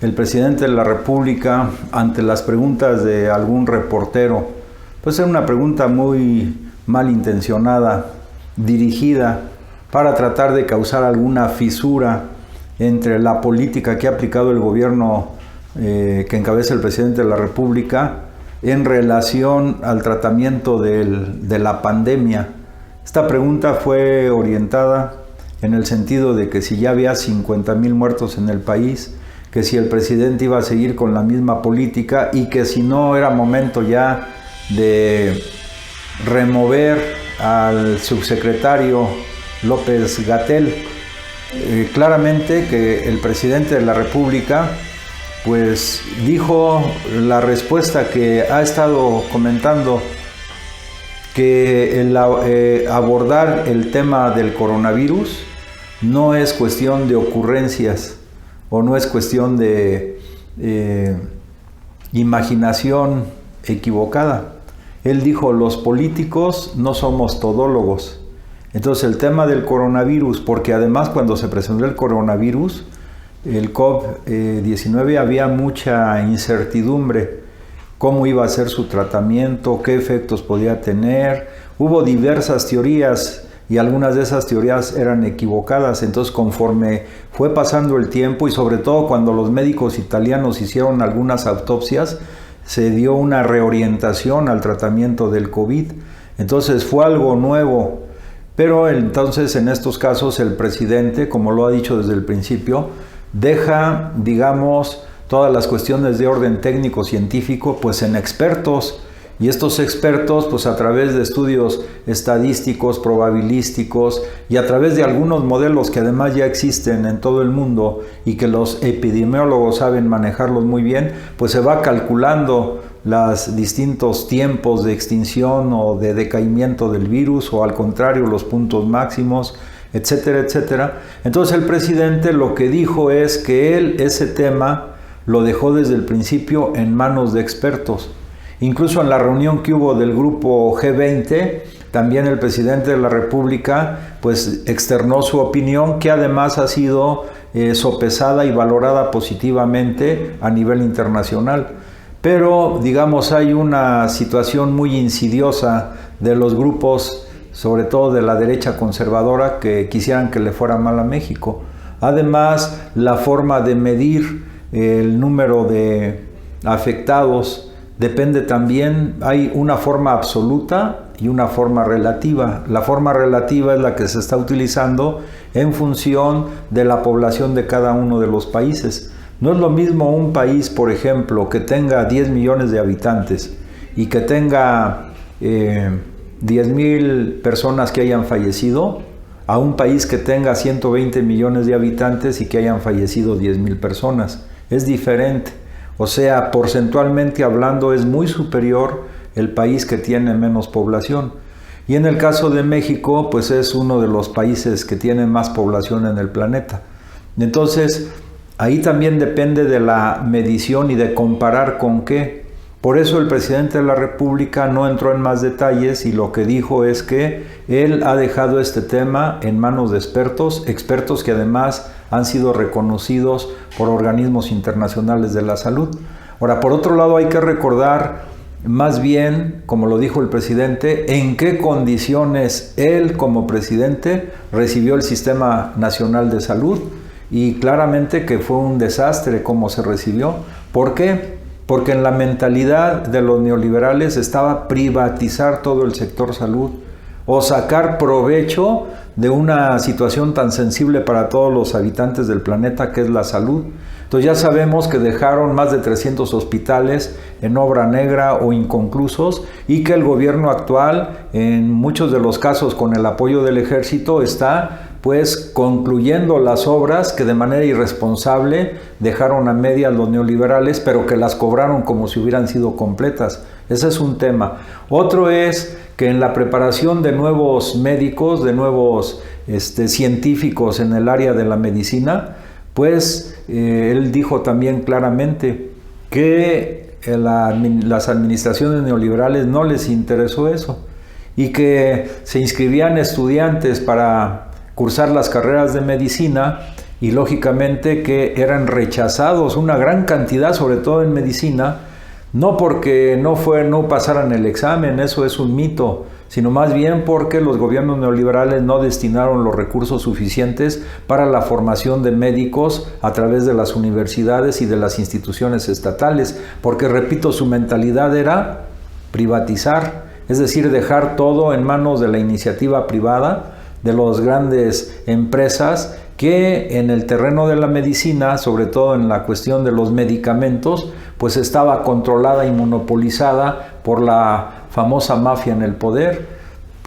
el presidente de la República, ante las preguntas de algún reportero, pues era una pregunta muy malintencionada, dirigida para tratar de causar alguna fisura entre la política que ha aplicado el gobierno que encabeza el presidente de la República en relación al tratamiento de la pandemia. Esta pregunta fue orientada en el sentido de que si ya había 50,000 muertos en el país, que si el presidente iba a seguir con la misma política y que si no era momento ya de remover al subsecretario López-Gatell. Claramente que el presidente de la República pues dijo la respuesta que ha estado comentando, que abordar el tema del coronavirus no es cuestión de ocurrencias o no es cuestión de imaginación equivocada. Él dijo, los políticos no somos todólogos. Entonces el tema del coronavirus, porque además cuando se presentó el coronavirus, el COVID-19, había mucha incertidumbre, cómo iba a ser su tratamiento, qué efectos podía tener. Hubo diversas teorías y algunas de esas teorías eran equivocadas. Entonces conforme fue pasando el tiempo y sobre todo cuando los médicos italianos hicieron algunas autopsias, se dio una reorientación al tratamiento del COVID. Entonces fue algo nuevo. Pero entonces en estos casos el presidente, como lo ha dicho desde el principio, deja, digamos, todas las cuestiones de orden técnico científico pues en expertos, y estos expertos pues a través de estudios estadísticos, probabilísticos y a través de algunos modelos que además ya existen en todo el mundo y que los epidemiólogos saben manejarlos muy bien, pues se va calculando los distintos tiempos de extinción o de decaimiento del virus, o al contrario los puntos máximos, etcétera, etcétera. Entonces el presidente lo que dijo es que él ese tema lo dejó desde el principio en manos de expertos. Incluso en la reunión que hubo del grupo G20, también el presidente de la República pues externó su opinión, que además ha sido sopesada y valorada positivamente a nivel internacional. Pero digamos hay una situación muy insidiosa de los grupos, sobre todo de la derecha conservadora, que quisieran que le fuera mal a México. Además, la forma de medir el número de afectados depende también, hay una forma absoluta y una forma relativa. La forma relativa es la que se está utilizando en función de la población de cada uno de los países. No es lo mismo un país, por ejemplo, que tenga 10 millones de habitantes y que tenga 10,000 personas que hayan fallecido, a un país que tenga 120 millones de habitantes y que hayan fallecido 10,000 personas. Es diferente. O sea, porcentualmente hablando, es muy superior el país que tiene menos población. Y en el caso de México, pues es uno de los países que tiene más población en el planeta. Entonces, ahí también depende de la medición y de comparar con qué. Por eso el presidente de la República no entró en más detalles y lo que dijo es que él ha dejado este tema en manos de expertos que además han sido reconocidos por organismos internacionales de la salud. Ahora, por otro lado, hay que recordar más bien, como lo dijo el presidente, en qué condiciones él como presidente recibió el Sistema Nacional de Salud, y claramente que fue un desastre cómo se recibió. ¿Por qué? Porque en la mentalidad de los neoliberales estaba privatizar todo el sector salud o sacar provecho de una situación tan sensible para todos los habitantes del planeta que es la salud. Entonces ya sabemos que dejaron más de 300 hospitales en obra negra o inconclusos, y que el gobierno actual, en muchos de los casos con el apoyo del ejército, está pues concluyendo las obras que de manera irresponsable dejaron a medias los neoliberales, pero que las cobraron como si hubieran sido completas. Ese es un tema. Otro es que en la preparación de nuevos médicos, de nuevos científicos en el área de la medicina, pues él dijo también claramente que las administraciones neoliberales no les interesó eso, y que se inscribían estudiantes para cursar las carreras de medicina y lógicamente que eran rechazados una gran cantidad, sobre todo en medicina, no porque no pasaran el examen, eso es un mito, sino más bien porque los gobiernos neoliberales no destinaron los recursos suficientes para la formación de médicos a través de las universidades y de las instituciones estatales, porque, repito, su mentalidad era privatizar, es decir, dejar todo en manos de la iniciativa privada, de las grandes empresas que en el terreno de la medicina, sobre todo en la cuestión de los medicamentos, pues estaba controlada y monopolizada por la famosa mafia en el poder,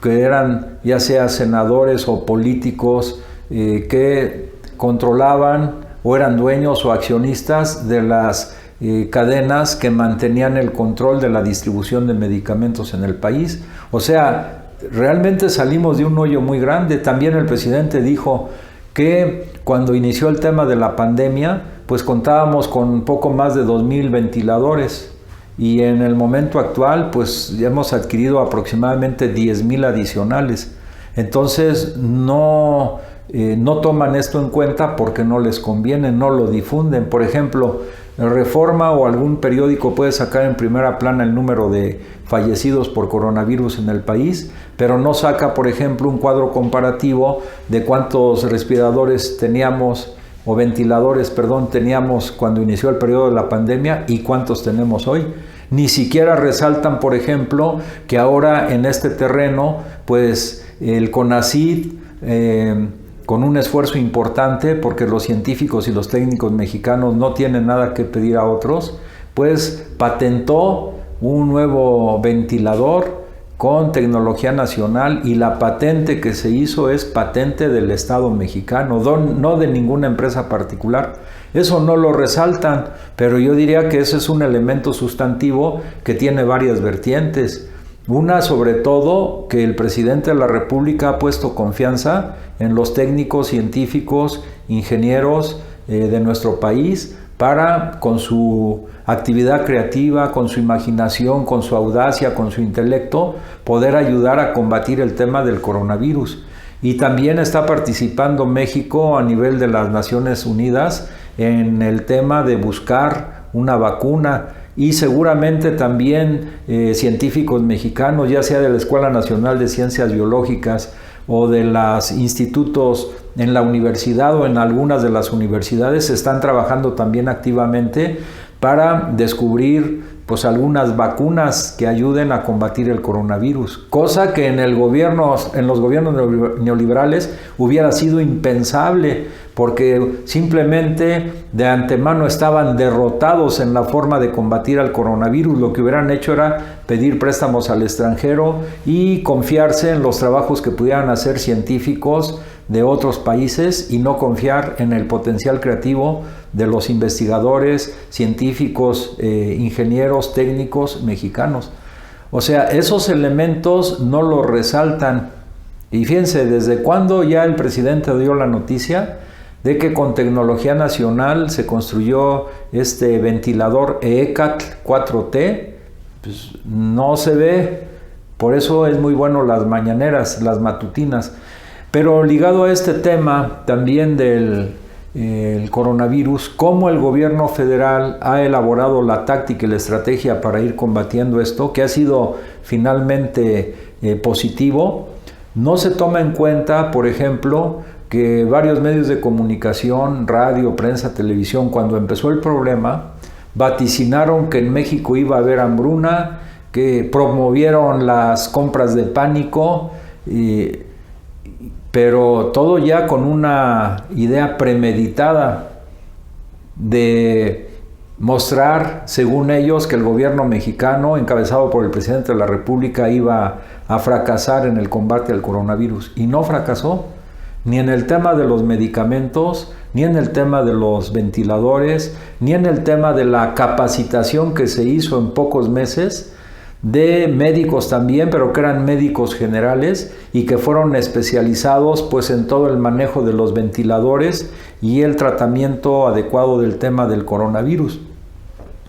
que eran ya sea senadores o políticos que controlaban o eran dueños o accionistas de las cadenas que mantenían el control de la distribución de medicamentos en el país. O sea, realmente salimos de un hoyo muy grande. También el presidente dijo que cuando inició el tema de la pandemia, pues contábamos con poco más de 2,000 ventiladores y en el momento actual pues ya hemos adquirido aproximadamente 10,000 adicionales. Entonces no toman esto en cuenta porque no les conviene, no lo difunden. Por ejemplo, Reforma o algún periódico puede sacar en primera plana el número de fallecidos por coronavirus en el país, pero no saca, por ejemplo, un cuadro comparativo de cuántos respiradores teníamos o ventiladores, teníamos cuando inició el periodo de la pandemia y cuántos tenemos hoy. Ni siquiera resaltan, por ejemplo, que ahora en este terreno, pues el CONACYT, con un esfuerzo importante, porque los científicos y los técnicos mexicanos no tienen nada que pedir a otros, pues patentó un nuevo ventilador con tecnología nacional y la patente que se hizo es patente del Estado mexicano, no de ninguna empresa particular. Eso no lo resaltan, pero yo diría que ese es un elemento sustantivo que tiene varias vertientes. Una, sobre todo, que el presidente de la República ha puesto confianza en los técnicos, científicos, ingenieros de nuestro país para, con su actividad creativa, con su imaginación, con su audacia, con su intelecto, poder ayudar a combatir el tema del coronavirus. Y también está participando México a nivel de las Naciones Unidas en el tema de buscar una vacuna. Y seguramente también científicos mexicanos, ya sea de la Escuela Nacional de Ciencias Biológicas o de los institutos en la universidad o en algunas de las universidades, están trabajando también activamente para descubrir pues algunas vacunas que ayuden a combatir el coronavirus, cosa que en los gobiernos neoliberales hubiera sido impensable, porque simplemente de antemano estaban derrotados en la forma de combatir al coronavirus. Lo que hubieran hecho era pedir préstamos al extranjero y confiarse en los trabajos que pudieran hacer científicos de otros países y no confiar en el potencial creativo de los investigadores, científicos, ingenieros, técnicos mexicanos. O sea, esos elementos no los resaltan. Y fíjense, ¿desde cuándo ya el presidente dio la noticia de que con tecnología nacional se construyó este ventilador EECATL 4T? Pues no se ve. Por eso es muy bueno las mañaneras, las matutinas. Pero ligado a este tema también del coronavirus, cómo el gobierno federal ha elaborado la táctica y la estrategia para ir combatiendo esto, que ha sido finalmente positivo. No se toma en cuenta, por ejemplo, que varios medios de comunicación, radio, prensa, televisión, cuando empezó el problema, vaticinaron que en México iba a haber hambruna, que promovieron las compras de pánico, pero todo ya con una idea premeditada de mostrar, según ellos, que el gobierno mexicano, encabezado por el presidente de la República, iba a fracasar en el combate al coronavirus. Y no fracasó, ni en el tema de los medicamentos, ni en el tema de los ventiladores, ni en el tema de la capacitación que se hizo en pocos meses, de médicos también, pero que eran médicos generales y que fueron especializados pues en todo el manejo de los ventiladores y el tratamiento adecuado del tema del coronavirus.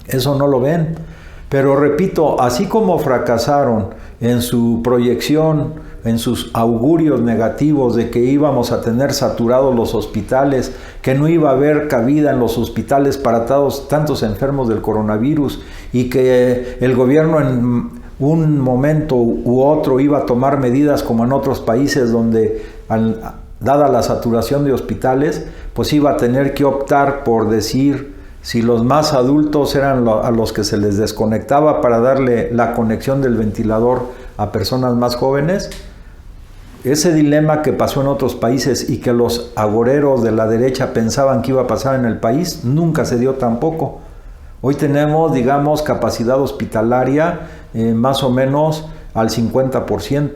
Eso no lo ven. Pero repito, así como fracasaron en su proyección, en sus augurios negativos de que íbamos a tener saturados los hospitales, que no iba a haber cabida en los hospitales para tantos enfermos del coronavirus y que el gobierno en un momento u otro iba a tomar medidas como en otros países donde, dada la saturación de hospitales, pues iba a tener que optar por decir si los más adultos eran a los que se les desconectaba para darle la conexión del ventilador a personas más jóvenes. Ese dilema que pasó en otros países y que los agoreros de la derecha pensaban que iba a pasar en el país, nunca se dio tampoco. Hoy tenemos, digamos, capacidad hospitalaria más o menos al 50%.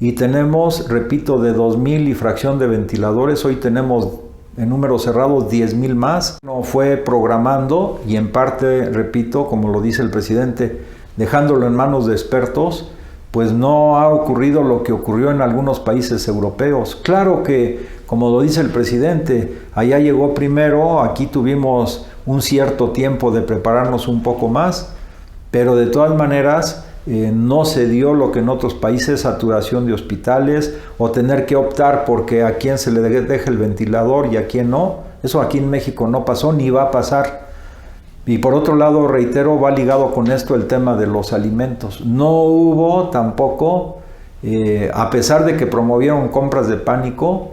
Y tenemos, repito, de 2,000 y fracción de ventiladores, hoy tenemos en números cerrados 10,000 más. No fue programando y en parte, repito, como lo dice el presidente, dejándolo en manos de expertos, pues no ha ocurrido lo que ocurrió en algunos países europeos. Claro que, como lo dice el presidente, allá llegó primero, aquí tuvimos un cierto tiempo de prepararnos un poco más, pero de todas maneras no se dio lo que en otros países, saturación de hospitales o tener que optar porque a quién se le deja el ventilador y a quién no. Eso aquí en México no pasó ni va a pasar. Y por otro lado, reitero, va ligado con esto el tema de los alimentos. No hubo tampoco, a pesar de que promovieron compras de pánico,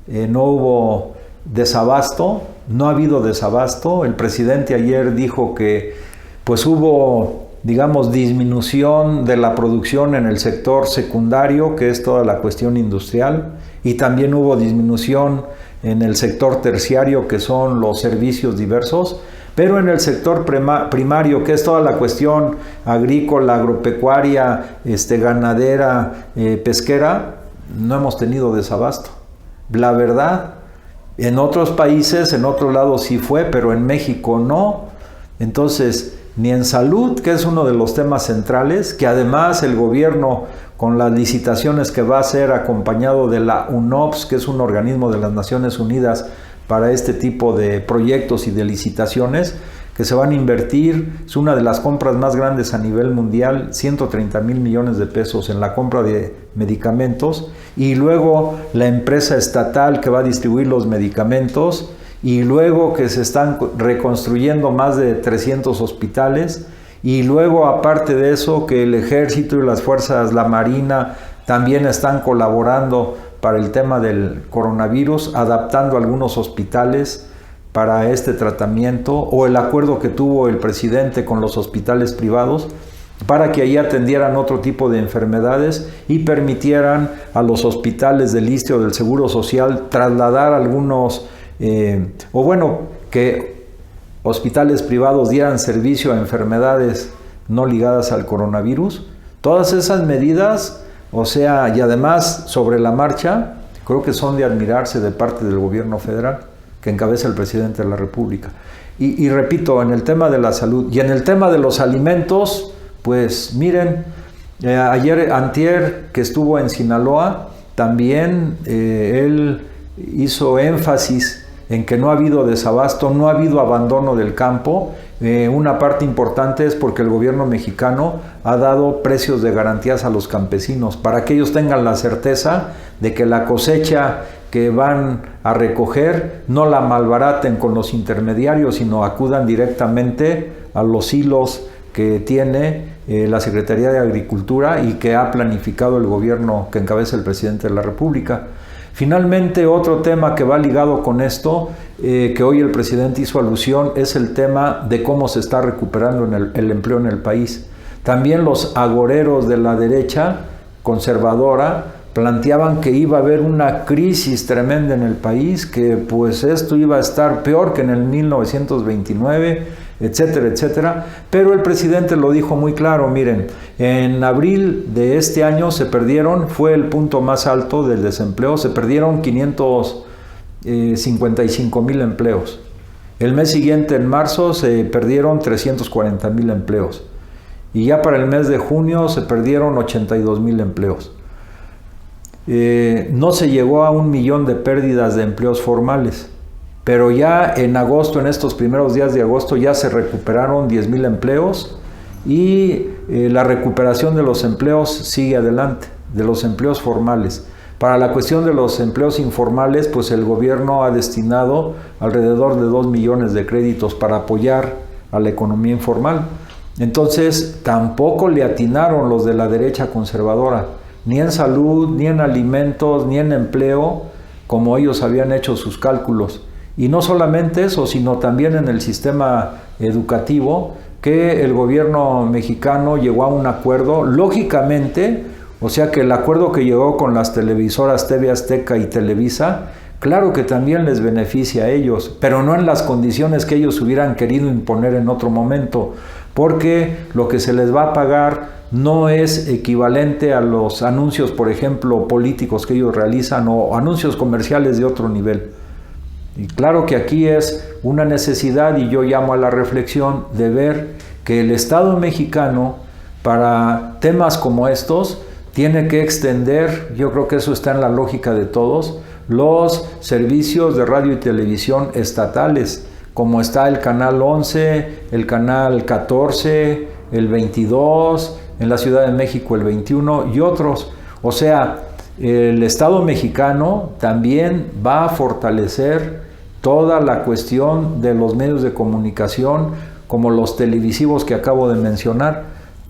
no hubo desabasto, no ha habido desabasto. El presidente ayer dijo que pues hubo, digamos, disminución de la producción en el sector secundario, que es toda la cuestión industrial, y también hubo disminución en el sector terciario, que son los servicios diversos, pero en el sector primario, que es toda la cuestión agrícola, agropecuaria, ganadera, pesquera, no hemos tenido desabasto. La verdad, en otros países, en otros lados sí fue, pero en México no. Entonces, ni en salud, que es uno de los temas centrales, que además el gobierno, con las licitaciones que va a hacer acompañado de la UNOPS, que es un organismo de las Naciones Unidas para este tipo de proyectos y de licitaciones, que se van a invertir, es una de las compras más grandes a nivel mundial, 130,000 millones de pesos en la compra de medicamentos, y luego la empresa estatal que va a distribuir los medicamentos, y luego que se están reconstruyendo más de 300 hospitales, y luego aparte de eso que el ejército y las fuerzas, la marina, también están colaborando para el tema del coronavirus, adaptando algunos hospitales para este tratamiento, o el acuerdo que tuvo el presidente con los hospitales privados para que ahí atendieran otro tipo de enfermedades y permitieran a los hospitales del ISSSTE o del Seguro Social trasladar algunos, que hospitales privados dieran servicio a enfermedades no ligadas al coronavirus. Todas esas medidas, y además sobre la marcha, creo que son de admirarse de parte del gobierno federal, que encabeza el presidente de la República. Y repito, en el tema de la salud y en el tema de los alimentos, pues miren, antier que estuvo en Sinaloa, también él hizo énfasis en que no ha habido desabasto, no ha habido abandono del campo. Una parte importante es porque el gobierno mexicano ha dado precios de garantías a los campesinos para que ellos tengan la certeza de que la cosecha que van a recoger no la malbaraten con los intermediarios, sino acudan directamente a los hilos que tiene la Secretaría de Agricultura y que ha planificado el gobierno que encabeza el presidente de la República. Finalmente, otro tema que va ligado con esto, que hoy el presidente hizo alusión, es el tema de cómo se está recuperando el empleo en el país. También los agoreros de la derecha conservadora planteaban que iba a haber una crisis tremenda en el país, que pues esto iba a estar peor que en el 1929, etcétera, etcétera. Pero el presidente lo dijo muy claro, miren, en abril de este año fue el punto más alto del desempleo, se perdieron 555,000 empleos. El mes siguiente, en marzo, se perdieron 340,000 empleos. Y ya para el mes de junio se perdieron 82,000 empleos. No se llegó a 1 millón de pérdidas de empleos formales, pero ya en agosto, en estos primeros días de agosto, ya se recuperaron 10,000 empleos y la recuperación de los empleos sigue adelante, de los empleos formales. Para la cuestión de los empleos informales, pues el gobierno ha destinado alrededor de 2 millones de créditos para apoyar a la economía informal. Entonces, tampoco le atinaron los de la derecha conservadora, ni en salud, ni en alimentos, ni en empleo, como ellos habían hecho sus cálculos. Y no solamente eso, sino también en el sistema educativo, que el gobierno mexicano llegó a un acuerdo, lógicamente, o sea que el acuerdo que llegó con las televisoras TV Azteca y Televisa, claro que también les beneficia a ellos, pero no en las condiciones que ellos hubieran querido imponer en otro momento, porque lo que se les va a pagar no es equivalente a los anuncios, por ejemplo, políticos que ellos realizan o anuncios comerciales de otro nivel. Y claro que aquí es una necesidad, y yo llamo a la reflexión, de ver que el Estado mexicano para temas como estos tiene que extender, yo creo que eso está en la lógica de todos, los servicios de radio y televisión estatales, como está el canal 11, el canal 14, el 22, en la Ciudad de México el 21 y otros. O sea, el Estado mexicano también va a fortalecer toda la cuestión de los medios de comunicación, como los televisivos que acabo de mencionar,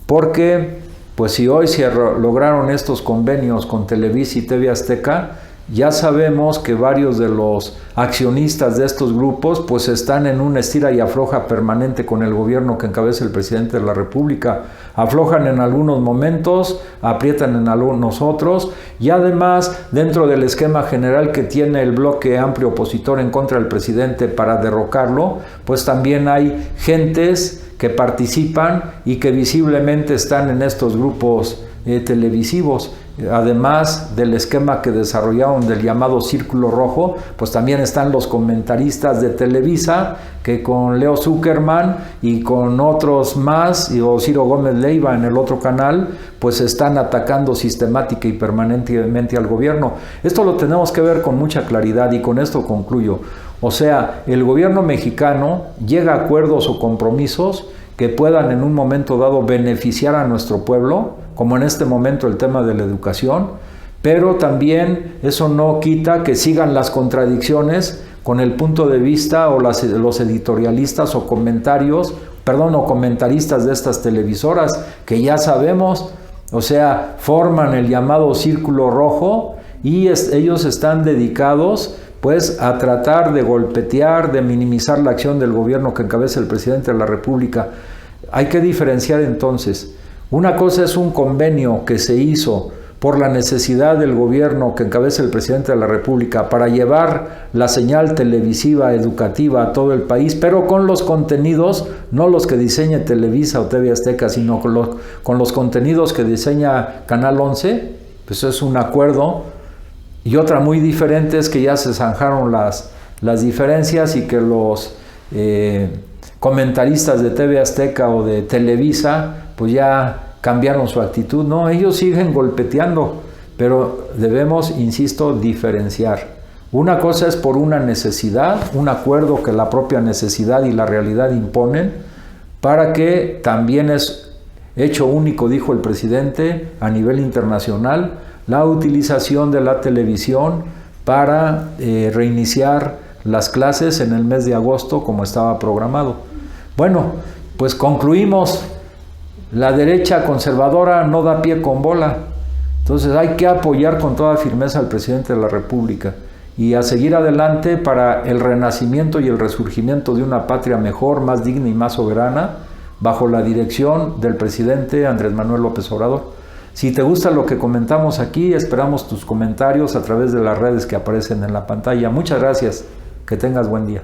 porque pues si hoy se lograron estos convenios con Televisa y TV Azteca, ya sabemos que varios de los accionistas de estos grupos pues están en una estira y afloja permanente con el gobierno que encabeza el presidente de la República. Aflojan en algunos momentos, aprietan en algunos otros, y además dentro del esquema general que tiene el bloque amplio opositor en contra del presidente para derrocarlo, pues también hay gentes que participan y que visiblemente están en estos grupos televisivos. Además del esquema que desarrollaron del llamado Círculo Rojo, pues también están los comentaristas de Televisa, que con Leo Zuckerman y con otros más, y Ciro Gómez Leiva en el otro canal, pues están atacando sistemática y permanentemente al gobierno. Esto lo tenemos que ver con mucha claridad, y con esto concluyo. O sea, el gobierno mexicano llega a acuerdos o compromisos que puedan en un momento dado beneficiar a nuestro pueblo, como en este momento el tema de la educación, pero también eso no quita que sigan las contradicciones con el punto de vista o los editorialistas o comentaristas de estas televisoras, que ya sabemos, o sea, forman el llamado Círculo Rojo, y ellos están dedicados pues a tratar de golpetear, de minimizar la acción del gobierno que encabeza el presidente de la República. Hay que diferenciar entonces. Una cosa es un convenio que se hizo por la necesidad del gobierno que encabeza el presidente de la República para llevar la señal televisiva educativa a todo el país, pero con los contenidos, no los que diseñe Televisa o TV Azteca, sino con los contenidos que diseña Canal 11, pues es un acuerdo. Y otra muy diferente es que ya se zanjaron las diferencias, y que los comentaristas de TV Azteca o de Televisa pues ya cambiaron su actitud. No, ellos siguen golpeteando, pero debemos, insisto, diferenciar. Una cosa es por una necesidad, un acuerdo que la propia necesidad y la realidad imponen, para que también es hecho único, dijo el presidente, a nivel internacional, la utilización de la televisión para reiniciar las clases en el mes de agosto como estaba programado. Bueno, pues concluimos. La derecha conservadora no da pie con bola. Entonces hay que apoyar con toda firmeza al presidente de la República y a seguir adelante para el renacimiento y el resurgimiento de una patria mejor, más digna y más soberana, bajo la dirección del presidente Andrés Manuel López Obrador. Si te gusta lo que comentamos aquí, esperamos tus comentarios a través de las redes que aparecen en la pantalla. Muchas gracias. Que tengas buen día.